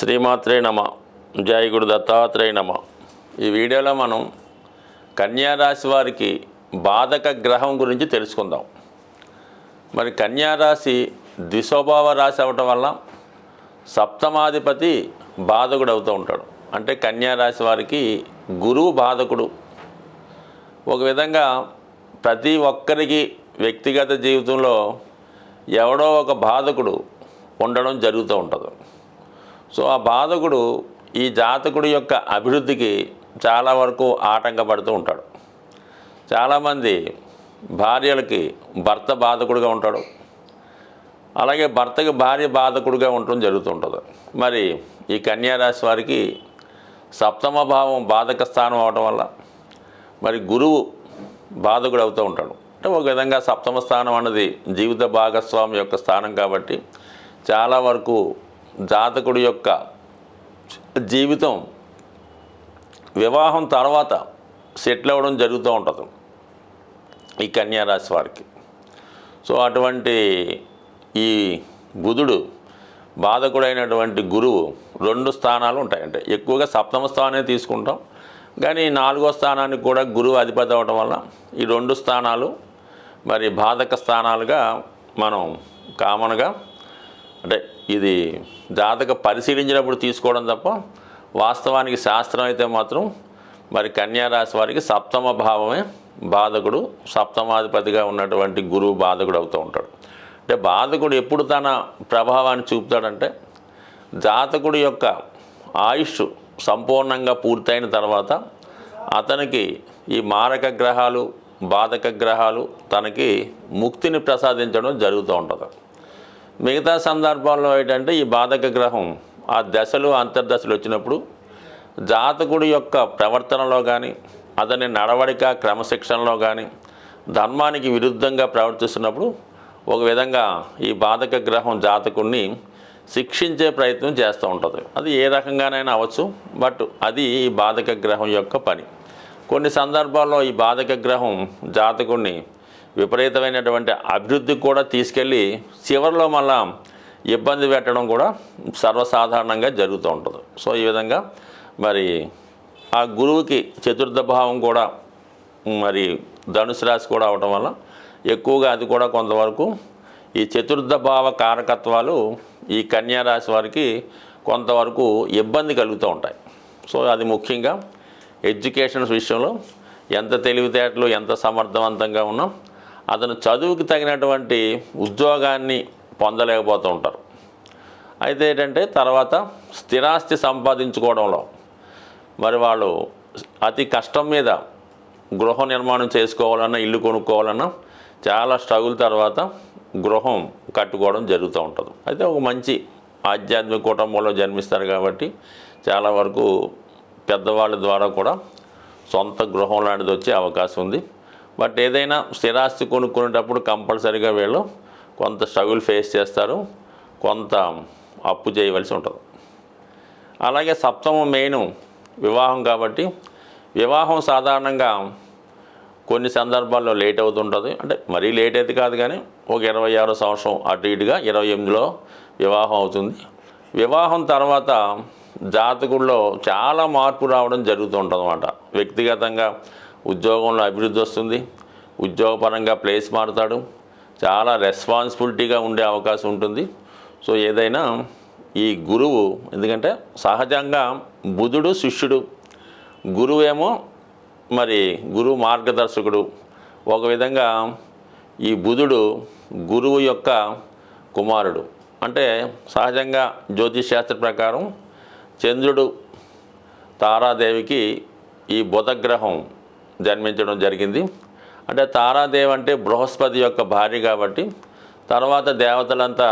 శ్రీమాత్రే నమ. జై గురు దత్తాత్రేయ నమ. ఈ వీడియోలో మనం కన్యారాశి వారికి బాధక గ్రహం గురించి తెలుసుకుందాం. మరి కన్యారాశి ద్విస్వభావ రాశి అవటం వల్ల సప్తమాధిపతి బాధకుడు అవుతూ ఉంటాడు. అంటే కన్యారాశి వారికి గురువు బాధకుడు. ఒక విధంగా ప్రతి ఒక్కరికి వ్యక్తిగత జీవితంలో ఎవడో ఒక బాధకుడు ఉండడం జరుగుతూ ఉంటుంది. సో ఆ బాధకుడు ఈ జాతకుడి యొక్క అభివృద్ధికి చాలా వరకు ఆటంకపడుతూ ఉంటాడు. చాలామంది భార్యలకి భర్త బాధకుడిగా ఉంటాడు, అలాగే భర్తకి భార్య బాధకుడిగా ఉండటం జరుగుతుంటుంది. మరి ఈ కన్యారాశి వారికి సప్తమ భావం బాధక స్థానం అవడం వల్ల మరి గురువు బాధకుడు అవుతూ ఉంటాడు. అంటే ఒక విధంగా సప్తమ స్థానం అన్నది జీవిత భాగస్వామి యొక్క స్థానం కాబట్టి చాలా వరకు జాతకుడి యొక్క జీవితం వివాహం తర్వాత సెటిల్ అవ్వడం జరుగుతూ ఉంటుంది ఈ కన్యారాశి వారికి. సో అటువంటి ఈ బుధుడు బాధకుడైనటువంటి గురువు రెండు స్థానాలు ఉంటాయంటే ఎక్కువగా సప్తమ స్థానాన్ని తీసుకుంటాం, కానీ నాలుగో స్థానానికి కూడా గురువు అధిపతి అవ్వడం వల్ల ఈ రెండు స్థానాలు మరి బాధక స్థానాలుగా మనం కామన్గా అంటే ఇది జాతక పరిశీలించినప్పుడు తీసుకోవడం తప్ప వాస్తవానికి శాస్త్రం అయితే మాత్రం మరి కన్యారాశి వారికి సప్తమ భావమే బాధకుడు, సప్తమాధిపతిగా ఉన్నటువంటి గురువు బాధకుడు అవుతూ ఉంటాడు. అంటే బాధకుడు ఎప్పుడు తన ప్రభావాన్ని చూపుతాడంటే జాతకుడి యొక్క ఆయుష్ సంపూర్ణంగా పూర్తయిన తర్వాత అతనికి ఈ మారక గ్రహాలు బాధక గ్రహాలు తనకి ముక్తిని ప్రసాదించడం జరుగుతూ ఉంటుంది. మిగతా సందర్భాల్లో ఏంటంటే ఈ బాధక గ్రహం ఆ దశలు అంతర్దశలు వచ్చినప్పుడు జాతకుడి యొక్క ప్రవర్తనలో కానీ అతని నడవడిక క్రమశిక్షణలో కానీ ధర్మానికి విరుద్ధంగా ప్రవర్తిస్తున్నప్పుడు ఒక విధంగా ఈ బాధక గ్రహం జాతకుడిని శిక్షించే ప్రయత్నం చేస్తూ ఉంటుంది. అది ఏ రకంగానైనా అవ్వచ్చు, బట్ అది ఈ బాధక గ్రహం యొక్క పని. కొన్ని సందర్భాల్లో ఈ బాధక గ్రహం జాతకుడిని విపరీతమైనటువంటి అభివృద్ధికి కూడా తీసుకెళ్ళి చివరిలో మళ్ళా ఇబ్బంది పెట్టడం కూడా సర్వసాధారణంగా జరుగుతూ ఉంటుంది. సో ఈ విధంగా మరి ఆ గురువుకి చతుర్థ భావం కూడా మరి ధనుసు రాశి కూడా అవటం వల్ల ఎక్కువగా అది కూడా కొంతవరకు ఈ చతుర్థ భావ కారకత్వాలు ఈ కన్యారాశి వారికి కొంతవరకు ఇబ్బంది కలుగుతూ ఉంటాయి. సో అది ముఖ్యంగా ఎడ్యుకేషన్స్ విషయంలో ఎంత తెలివితేటలు ఎంత సమర్థవంతంగా ఉన్నా అతను చదువుకి తగినటువంటి ఉద్యోగాన్ని పొందలేకపోతూ ఉంటారు. అయితే ఏంటంటే తర్వాత స్థిరాస్తి సంపాదించుకోవడంలో మరి వాళ్ళు అతి కష్టం మీద గృహ నిర్మాణం చేసుకోవాలన్నా ఇల్లు కొనుక్కోవాలన్నా చాలా స్ట్రగుల్ తర్వాత గృహం కట్టుకోవడం జరుగుతూ ఉంటుంది. అయితే ఒక మంచి ఆధ్యాత్మిక కుటుంబంలో జన్మిస్తారు కాబట్టి చాలా వరకు పెద్దవాళ్ళ ద్వారా కూడా సొంత గృహం లాంటిది వచ్చే అవకాశం ఉంది. బట్ ఏదైనా స్థిరాస్తి కొనుక్కునేటప్పుడు కంపల్సరీగా వీళ్ళు కొంత స్ట్రగుల్ ఫేస్ చేస్తారు, కొంత అప్పు చేయవలసి ఉంటుంది. అలాగే సప్తమం మెయిన్ వివాహం కాబట్టి వివాహం సాధారణంగా కొన్ని సందర్భాల్లో లేట్ అవుతుంటుంది. అంటే మరీ లేట్ అయితే కాదు, కానీ ఒక 26వ సంవత్సరం అటు ఇటుగా 28లో వివాహం అవుతుంది. వివాహం తర్వాత జాతకుల్లో చాలా మార్పు రావడం జరుగుతూ ఉంటుంది అన్నమాట. వ్యక్తిగతంగా ఉద్యోగంలో అభివృద్ధి వస్తుంది, ఉద్యోగపరంగా ప్లేస్ మారుతాడు, చాలా రెస్పాన్సిబిలిటీగా ఉండే అవకాశం ఉంటుంది. సో ఏదైనా ఈ గురువు, ఎందుకంటే సహజంగా బుధుడు శిష్యుడు, గురువు ఏమో మరి గురువు మార్గదర్శకుడు. ఒక విధంగా ఈ బుధుడు గురువు యొక్క కుమారుడు. అంటే సహజంగా జ్యోతిష్ శాస్త్ర ప్రకారం చంద్రుడు తారాదేవికి ఈ బుధగ్రహం జన్మించడం జరిగింది. అంటే తారాదేవి అంటే బృహస్పతి యొక్క భార్య కాబట్టి తర్వాత దేవతలంతా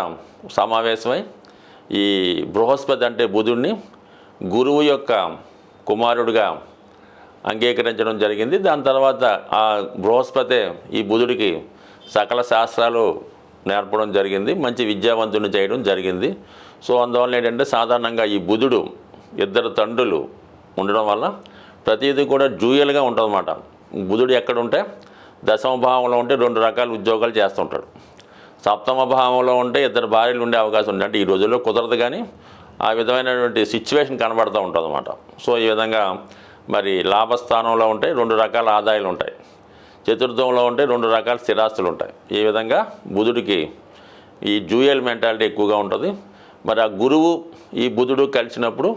సమావేశమై ఈ బృహస్పతి అంటే బుధుడిని గురువు యొక్క కుమారుడిగా అంగీకరించడం జరిగింది. దాని తర్వాత ఆ బృహస్పతి ఈ బుధుడికి సకల శాస్త్రాలు నేర్పడం జరిగింది, మంచి విద్యావంతుని చేయడం జరిగింది. సో అందువల్ల ఏంటంటే సాధారణంగా ఈ బుధుడు ఇద్దరు తండ్రులు ఉండడం వల్ల ప్రతిదీ కూడా డ్యూయల్గా ఉంటుందన్నమాట. బుధుడు ఎక్కడుంటే దశమ భావంలో ఉంటే 2 రకాల ఉద్యోగాలు చేస్తుంటాడు, సప్తమ భావంలో ఉంటే ఇద్దరు భార్యలు ఉండే అవకాశం ఉంది. అంటే ఈ రోజుల్లో కుదరదు, కానీ ఆ విధమైనటువంటి సిచ్యువేషన్ కనబడుతూ ఉంటుంది అన్నమాట. సో ఈ విధంగా మరి లాభస్థానంలో ఉంటే 2 రకాల ఆదాయాలు ఉంటాయి, చతుర్థంలో ఉంటే 2 రకాల స్థిరాస్తులు ఉంటాయి. ఈ విధంగా బుధుడికి ఈ డ్యూయల్ మెంటాలిటీ ఎక్కువగా ఉంటుంది. మరి ఆ గురువు ఈ బుధుడు కలిసినప్పుడు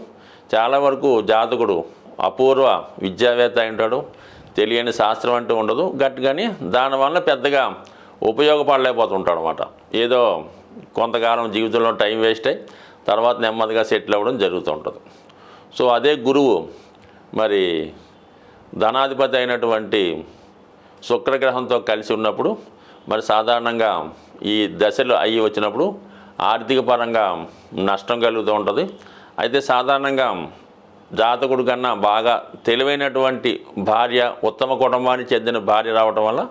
చాలా వరకు జాతకుడు అపూర్వ విద్యావేత్త అయి ఉంటాడు, తెలియని శాస్త్రం అంటూ ఉండదు గట్టిగాని దానివల్ల పెద్దగా ఉపయోగపడలేకపోతుంటాడు అనమాట. ఏదో కొంతకాలం జీవితంలో టైం వేస్ట్ అయ్యి తర్వాత నెమ్మదిగా సెటిల్ అవ్వడం జరుగుతూ ఉంటుంది. సో అదే గురువు మరి ధనాధిపతి అయినటువంటి శుక్రగ్రహంతో కలిసి ఉన్నప్పుడు మరి సాధారణంగా ఈ దశలు అయ్యి వచ్చినప్పుడు ఆర్థిక పరంగా నష్టం కలుగుతూ ఉంటుంది. అయితే సాధారణంగా జాతకుడు కన్నా బాగా తెలివైనటువంటి భార్య, ఉత్తమ కుటుంబానికి చెందిన భార్య రావటం వల్ల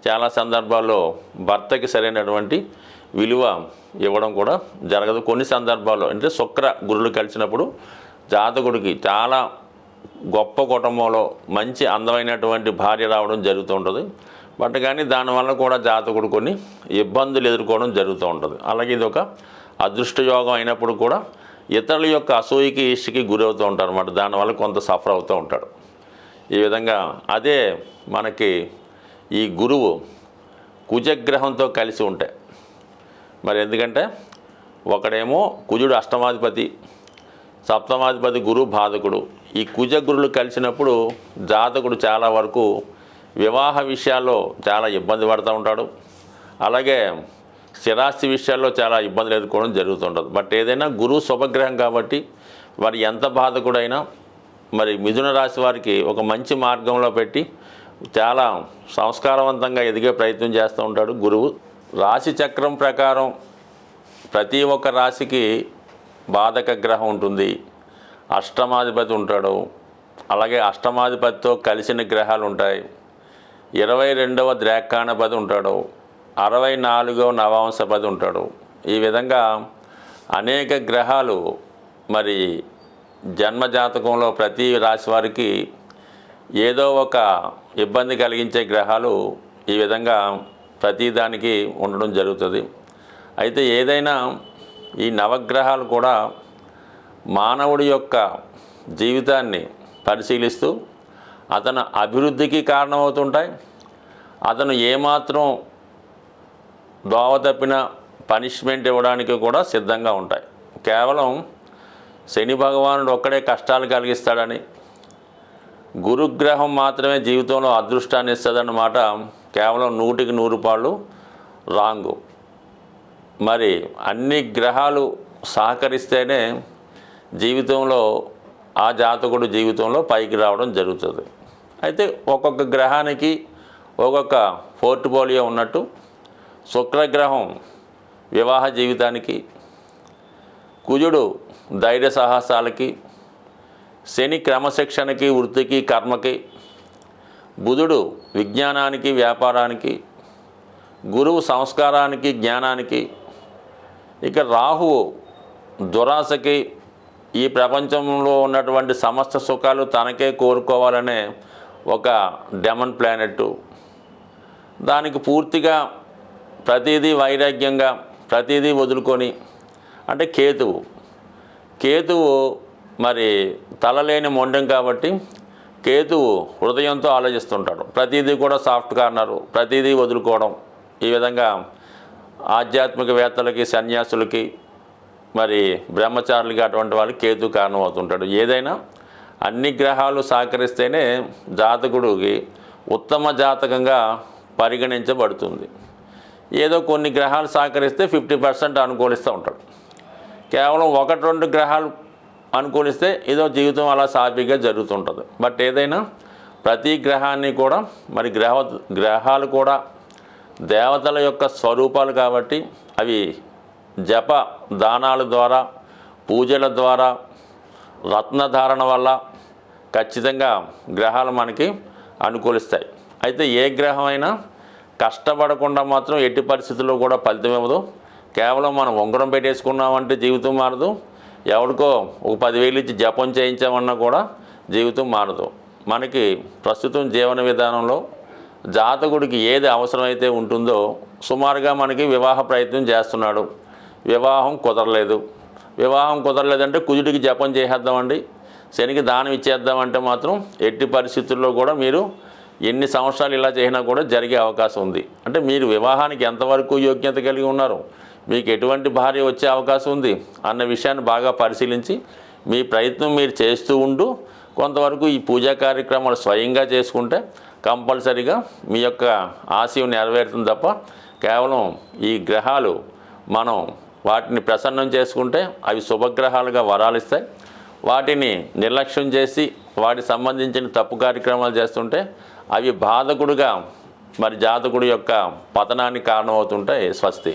చాలా సందర్భాల్లో భర్తకి సరైనటువంటి విలువ ఇవ్వడం కూడా జరగదు. కొన్ని సందర్భాల్లో అంటే శుక్ర గురులు కలిసినప్పుడు జాతకుడికి చాలా గొప్ప కుటుంబంలో మంచి అందమైనటువంటి భార్య రావడం జరుగుతూ ఉంటుంది. బట్ కానీ దానివల్ల కూడా జాతకుడు కొన్ని ఇబ్బందులు ఎదుర్కోవడం జరుగుతూ ఉంటుంది. అలాగే ఇది ఒక అదృష్టయోగం అయినప్పుడు కూడా ఇతరుల యొక్క అసూయకి ఈర్ష్యకి గురవుతూ ఉంటారు అన్నమాట. దానివల్ల కొంత సఫర్ అవుతూ ఉంటాడు. ఈ విధంగా అదే మనకి ఈ గురువు కుజగ్రహంతో కలిసి ఉంటే మరి ఎందుకంటే ఒకడేమో కుజుడు అష్టమాధిపతి, సప్తమాధిపతి గురువు బాధకుడు. ఈ కుజ గురులు కలిసినప్పుడు జాతకుడు చాలా వరకు వివాహ విషయాల్లో చాలా ఇబ్బంది పడుతూ ఉంటాడు. అలాగే స్థిరాస్తి విషయాల్లో చాలా ఇబ్బందులు ఎదుర్కోవడం జరుగుతుంటుంది. బట్ ఏదైనా గురువు శుభగ్రహం కాబట్టి మరి ఎంత బాధకుడైనా మరి మిథున రాశి వారికి ఒక మంచి మార్గంలో పెట్టి చాలా సంస్కారవంతంగా ఎదిగే ప్రయత్నం చేస్తూ ఉంటాడు గురువు. రాశి చక్రం ప్రకారం ప్రతి ఒక్క రాశికి బాధక గ్రహం ఉంటుంది, అష్టమాధిపతి ఉంటాడు. అలాగే అష్టమాధిపతితో కలిసిన గ్రహాలు ఉంటాయి. 22వ ద్రాక్షాణపతి ఉంటాడు, 64వ నవాంశపతి ఉంటాడు. ఈ విధంగా అనేక గ్రహాలు మరి జన్మజాతకంలో ప్రతి రాశి వారికి ఏదో ఒక ఇబ్బంది కలిగించే గ్రహాలు ఈ విధంగా ప్రతిదానికి ఉండడం జరుగుతుంది. అయితే ఏదైనా ఈ నవగ్రహాలు కూడా మానవుడి యొక్క జీవితాన్ని పరిశీలిస్తూ అతను అభివృద్ధికి కారణమవుతుంటాయి. అతను ఏమాత్రం దోవ తప్పిన పనిష్మెంట్ ఇవ్వడానికి కూడా సిద్ధంగా ఉంటాయి. కేవలం శని భగవానుడు ఒక్కడే కష్టాలు కలిగిస్తాడని, గురుగ్రహం మాత్రమే జీవితంలో అదృష్టాన్ని ఇస్తుందన్నమాట కేవలం 100కి 100 పాళ్ళు రాంగు. మరి అన్ని గ్రహాలు సహకరిస్తేనే జీవితంలో ఆ జాతకుడు జీవితంలో పైకి రావడం జరుగుతుంది. అయితే ఒక్కొక్క గ్రహానికి ఒక్కొక్క పోర్ట్ఫోలియో ఉన్నట్టు శుక్రగ్రహం వివాహ జీవితానికి, కుజుడు ధైర్య సాహసాలకి, శని క్రమశిక్షణకి, వృత్తికి, కర్మకి, బుధుడు విజ్ఞానానికి, వ్యాపారానికి, గురువు సంస్కారానికి, జ్ఞానానికి, ఇక రాహువు దురాశకి, ఈ ప్రపంచంలో ఉన్నటువంటి సమస్త సుఖాలు తనకే కోరుకోవాలనే ఒక డెమన్ ప్లానెట్. దానికి పూర్తిగా ప్రతిదీ వైరాగ్యంగా ప్రతిదీ వదులుకొని అంటే కేతువు మరి తలలేని మొండెం కాబట్టి కేతువు హృదయంతో ఆలోచిస్తుంటాడు. ప్రతిదీ కూడా సాఫ్ట్ కార్నరు, ప్రతిదీ వదులుకోవడం. ఈ విధంగా ఆధ్యాత్మికవేత్తలకి, సన్యాసులకి, మరి బ్రహ్మచారులకి అటువంటి వాళ్ళకి కేతు కారణం అవుతుంటాడు. ఏదైనా అన్ని గ్రహాలు సహకరిస్తేనే జాతకుడికి ఉత్తమ జాతకంగా పరిగణించబడుతుంది. ఏదో కొన్ని గ్రహాలు సహకరిస్తే 50% అనుకూలిస్తూ ఉంటాడు. కేవలం 1-2 గ్రహాలు అనుకూలిస్తే ఏదో జీవితం అలా సాఫీగా జరుగుతుంటుంది. బట్ ఏదైనా ప్రతి గ్రహాన్ని కూడా మరి గ్రహాలు కూడా దేవతల యొక్క స్వరూపాలు కాబట్టి అవి జప దానాల ద్వారా, పూజల ద్వారా, రత్నధారణ వల్ల ఖచ్చితంగా గ్రహాలు మనకి అనుకూలిస్తాయి. అయితే ఏ గ్రహమైనా కష్టపడకుండా మాత్రం ఎట్టి పరిస్థితుల్లో కూడా ఫలితం ఇవ్వదు. కేవలం మనం ఉంగరం పెట్టేసుకున్నామంటే జీవితం మారదు. ఎవరికో ఒక 10,000 ఇచ్చి జపం చేయించామన్నా కూడా జీవితం మారదు. మనకి ప్రస్తుతం జీవన విధానంలో జాతకుడికి ఏది అవసరమైతే ఉంటుందో సుమారుగా మనకి వివాహ ప్రయత్నం చేస్తున్నాడు, వివాహం కుదరలేదు, వివాహం కుదరలేదంటే కుజుడికి జపం చేసేద్దామండి, శనికి దానం ఇచ్చేద్దామంటే మాత్రం ఎట్టి పరిస్థితుల్లో కూడా మీరు ఎన్ని సంవత్సరాలు ఇలా చేసినా కూడా జరిగే అవకాశం ఉంది. అంటే మీరు వివాహానికి ఎంతవరకు యోగ్యత కలిగి ఉన్నారు, మీకు ఎటువంటి భార్య వచ్చే అవకాశం ఉంది అన్న విషయాన్ని బాగా పరిశీలించి మీ ప్రయత్నం మీరు చేస్తూ ఉంటూ కొంతవరకు ఈ పూజా కార్యక్రమాలు స్వయంగా చేసుకుంటే కంపల్సరీగా మీ యొక్క ఆశయం నెరవేరుతుంది తప్ప కేవలం ఈ గ్రహాలు మనం వాటిని ప్రసన్నం చేసుకుంటే అవి శుభగ్రహాలుగా వరాలిస్తాయి. వాటిని నిర్లక్ష్యం చేసి వాటికి సంబంధించిన తప్పు కార్యక్రమాలు చేస్తుంటే అవి బాధకుడుగా మరి జాతకుడి యొక్క పతనానికి కారణమవుతుంటాయి. స్వస్తి.